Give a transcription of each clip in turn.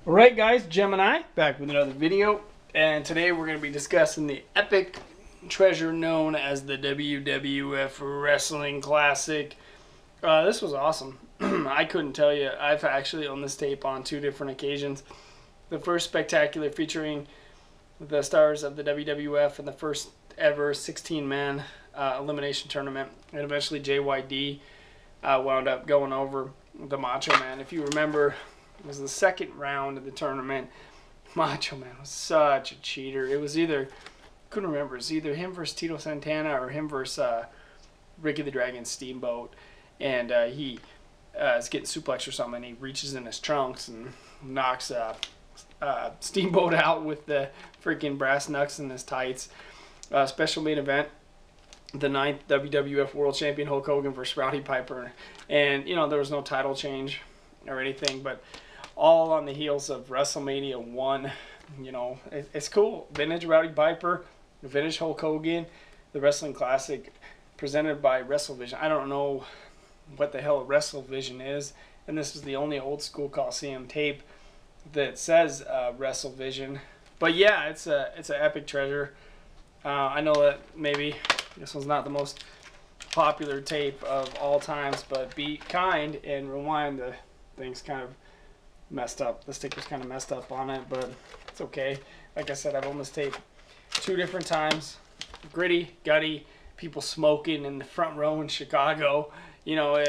Alright guys, Gemini, back with another video, and today we're going to be discussing the epic treasure known as the WWF Wrestling Classic. This was awesome. I couldn't tell you, I've actually owned this tape on two different occasions. The first spectacular featuring the stars of the WWF in the first ever 16-man elimination tournament, and eventually JYD wound up going over the Macho Man. If you remember, it was the second round of the tournament. Macho Man was such a cheater. It was either, couldn't remember, it was either him versus Tito Santana or him versus Ricky the Dragon Steamboat. And he is getting suplexed or something, and he reaches in his trunks and knocks Steamboat out with the freaking brass knucks in his tights. Special main event, the 9th WWF World Champion Hulk Hogan versus Rowdy Piper. And, you know, there was no title change or anything, but all on the heels of WrestleMania 1. You know, it's cool. Vintage Rowdy Piper, vintage Hulk Hogan, the Wrestling Classic, presented by WrestleVision. I don't know what the hell WrestleVision is, and this is the only old school Coliseum tape that says WrestleVision. But yeah, it's an epic treasure. I know that maybe this one's not the most popular tape of all times, but be kind and rewind. The thing's kind of messed up. The sticker's kind of messed up on it, but it's okay. Like I said, I've owned this tape two different times. Gritty, gutty, people smoking in the front row in Chicago. You know, a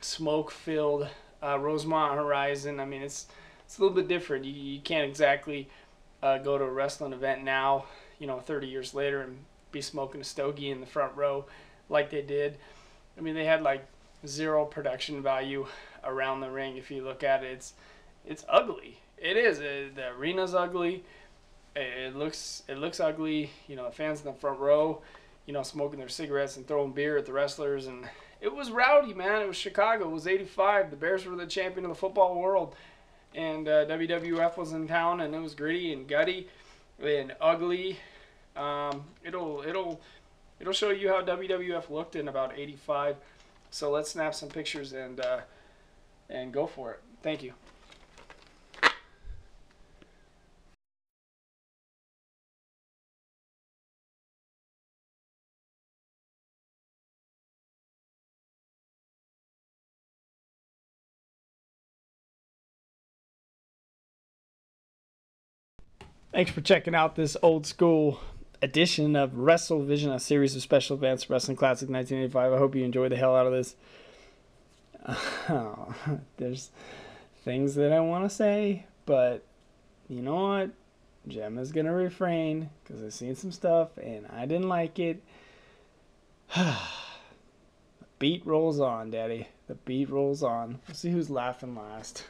smoke-filled Rosemont Horizon. I mean, it's a little bit different. You can't exactly go to a wrestling event now, you know, 30 years later and be smoking a stogie in the front row like they did. I mean, they had like zero production value around the ring. If you look at it, it's ugly. It is. The arena's ugly. It looks ugly. You know, the fans in the front row, you know, smoking their cigarettes and throwing beer at the wrestlers. And it was rowdy, man. It was Chicago. It was '85. The Bears were the champion of the football world. And WWF was in town, and it was gritty and gutty and ugly. It'll show you how WWF looked in about '85. So let's snap some pictures and go for it. Thank you. Thanks for checking out this old school edition of WrestleVision, a series of special events, Wrestling Classic 1985. I hope you enjoy the hell out of this. There's things that I want to say, but you know what? Gemma's going to refrain because I've seen some stuff and I didn't like it. The beat rolls on, Daddy. The beat rolls on. We'll see who's laughing last.